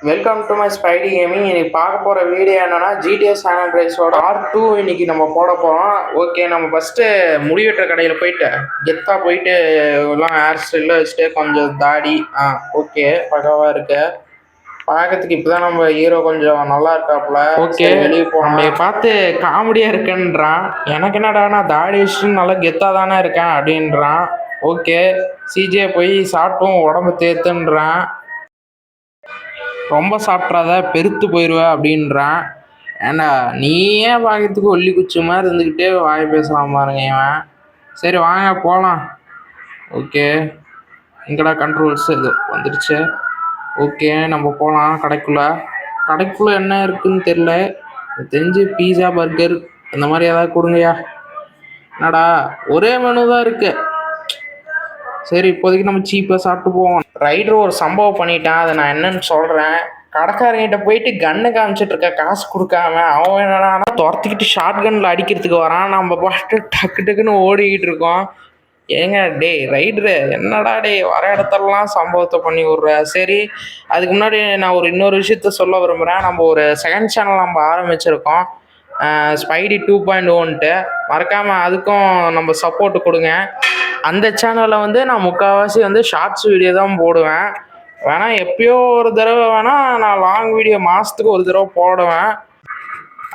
Welcome to my Spidey gaming. இன்னைக்கு பார்க்க போகிற வீடியோ என்னன்னா ஜிடிஎஸ் சான் அண்ட்ரேஸோட R2 இன்னைக்கு நம்ம போட போகிறோம். ஓகே, நம்ம ஃபஸ்ட்டு முடிவெட்டுற கடையில் போயிட்டு கெத்தாக போயிட்டு எல்லாம் ஹேர் ஸ்டைலில் வச்சுட்டு கொஞ்சம் தாடி ஓகே பகவாக இருக்கு பார்க்கறதுக்கு. இப்போ தான் நம்ம ஹீரோ கொஞ்சம் நல்லா இருக்காப்புல. ஓகே, வெளியே போனோம் பார்த்து காமெடியாக இருக்குன்றான். எனக்கு என்னடானா தாடி வச்சுட்டு நல்லா கெத்தாக தானே இருக்கேன் அப்படின்றான். ஓகே, சிஜே போய் சாப்பிட்டும் உடம்பு தேத்துன்றான். ரொம்ப சாப்பிட்றாத பெருத்து போயிடுவ அப்படின்றான். ஏண்டா நீ ஏன் பார்க்கறதுக்கு ஒல்லி குச்சி மாதிரி இருந்துக்கிட்டே வாய் பேசலாம் பாருங்க இவன். சரி வாங்க போகலாம். ஓகே, இங்கடா கண்ட்ரோல்ஸ் இது வந்துடுச்சு. ஓகே, நம்ம போகலாம் கடைக்குள்ளே என்ன இருக்குதுன்னு தெரில. தெரிஞ்சு பீஸா பர்கர் இந்த மாதிரி ஏதாவது கொடுங்கய்யா. என்னடா ஒரே மெனு தான் இருக்குது. சரி இப்போதைக்கு நம்ம சீப்பாக சாப்பிட்டு போவோம். ரைடர் ஒரு சம்பவம் பண்ணிட்டான், அதை நான் என்னன்னு சொல்கிறேன். கடைக்காரங்கிட்ட போயிட்டு கன்னு காமிச்சிட்டு இருக்க காசு கொடுக்காம அவன் என்னன்னா துரத்திக்கிட்டு ஷார்ட் கன்னில் அடிக்கிறதுக்கு வரான். நம்ம பாட்டு டக்கு டக்குன்னு ஓடிக்கிட்டு இருக்கோம். ஏங்க டே ரைடரு என்னடா டே வர இடத்துலலாம் சம்பவத்தை பண்ணி விட்ற. சரி, அதுக்கு முன்னாடி நான் இன்னொரு விஷயத்த சொல்ல விரும்புகிறேன். நம்ம ஒரு செகண்ட் சேனல் நம்ம ஆரம்பிச்சிருக்கோம், ஸ்பைடி 2.1. மறக்காமல் அதுக்கும் நம்ம சப்போர்ட்டு கொடுங்க. அந்த சேனலில் வந்து நான் முக்கால்வாசி வந்து ஷார்ட்ஸ் வீடியோ தான் போடுவேன். வேணால் எப்பயோ ஒரு தடவை வேணால் நான் லாங் வீடியோ மாதத்துக்கு ஒரு தடவை போடுவேன்.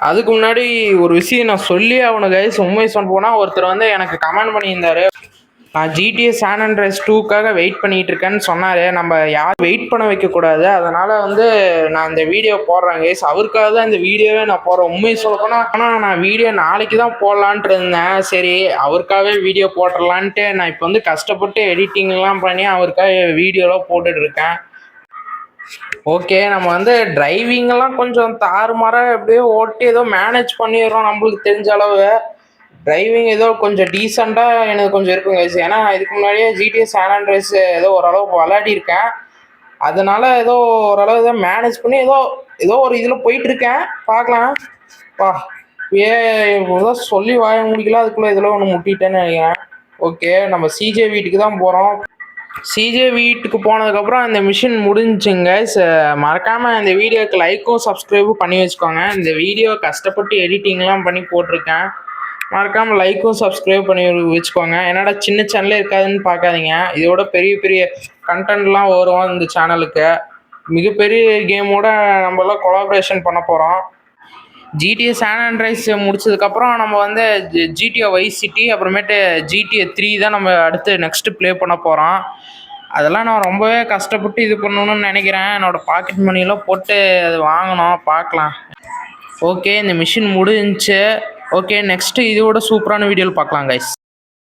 அதுக்கு முன்னாடி ஒரு விஷயம் நான் சொல்லி அவனுக்கு கைஸ் உண்மை சொன்ன போனால் ஒருத்தர் வந்து எனக்கு கமெண்ட் பண்ணியிருந்தார். நான் ஜிடிஎஸ் சான் அண்ட்ரேஸ் 2க்காக வெயிட் பண்ணிகிட்டு இருக்கேன்னு சொன்னார். நம்ம யாரும் வெயிட் பண்ண வைக்கக்கூடாது, அதனால் வந்து நான் இந்த வீடியோ போடுறேன் கைஸ். அவருக்காக தான் இந்த வீடியோவே நான் போடுறேன். உண்மையை சொல்ல போனால் ஆனால் நான் வீடியோ நாளைக்கு தான் போடலான்ட்டு இருந்தேன். சரி அவருக்காகவே வீடியோ போட்டுடலான்ட்டு நான் இப்போ வந்து கஷ்டப்பட்டு எடிட்டிங்லாம் பண்ணி அவருக்காக வீடியோலாம் போட்டுட்ருக்கேன். ஓகே, நம்ம வந்து டிரைவிங்கெல்லாம் கொஞ்சம் தாறுமாறாக எப்படியோ ஓட்டி ஏதோ மேனேஜ் பண்ணிடுறோம். நம்மளுக்கு தெரிஞ்ச அளவு டிரைவிங் ஏதோ கொஞ்சம் டீசெண்டாக எனக்கு கொஞ்சம் இருக்குங்க. ஏன்னா இதுக்கு முன்னாடியே ஜிடிஎஸ் சான் அண்ட்ரேஸ் ஏதோ ஓரளவுக்கு விளையாடிருக்கேன். அதனால ஏதோ ஓரளவு ஏதோ மேனேஜ் பண்ணி ஏதோ ஒரு இதில் போயிட்டுருக்கேன். பார்க்கலாம் ஏதோ சொல்லி வாய முடிக்கல, அதுக்குள்ளே இதில் ஒன்று முட்டிட்டேன்னு நினைக்கிறேன். ஓகே, நம்ம சிஜே வீட்டுக்கு தான் போகிறோம். சிஜே வீட்டுக்கு போனதுக்கப்புறம் இந்த மிஷின் முடிஞ்சுங்க. மறக்காமல் இந்த வீடியோக்கு லைக்கும் சப்ஸ்கிரைபும் பண்ணி வச்சுக்கோங்க. இந்த வீடியோ கஷ்டப்பட்டு எடிட்டிங்லாம் பண்ணி போட்டிருக்கேன். மறக்காமல் லைக்கும் சப்ஸ்கிரைப் பண்ணி வச்சுக்கோங்க. என்னடா சின்ன சேனலே இருக்காதுன்னு பார்க்காதீங்க, இதோட பெரிய பெரிய கண்டென்ட்லாம் வரும் இந்த சேனலுக்கு. மிகப்பெரிய கேமோட நம்மளாம் கொலாபரேஷன் பண்ண போகிறோம். ஜிடிஎஸ் சான் அண்ட்ரேஸ் முடிச்சதுக்கப்புறம் நம்ம வந்து ஜிடிஏ வைஸ் சிட்டி அப்புறமேட்டு ஜிடிஏ 3 தான் நம்ம அடுத்து நெக்ஸ்ட்டு ப்ளே பண்ண போகிறோம். அதெல்லாம் நான் ரொம்பவே கஷ்டப்பட்டு இது பண்ணணும்னு நினைக்கிறேன். என்னோடய பாக்கெட் மணியெல்லாம் போட்டு அது வாங்கணும், பார்க்கலாம். ஓகே, இந்த மிஷின் முடிஞ்சிச்சு. ஓகே, நெக்ஸ்ட்டு இதோட சூப்பரான வீடியோவில் பார்க்கலாம் கைஸ்.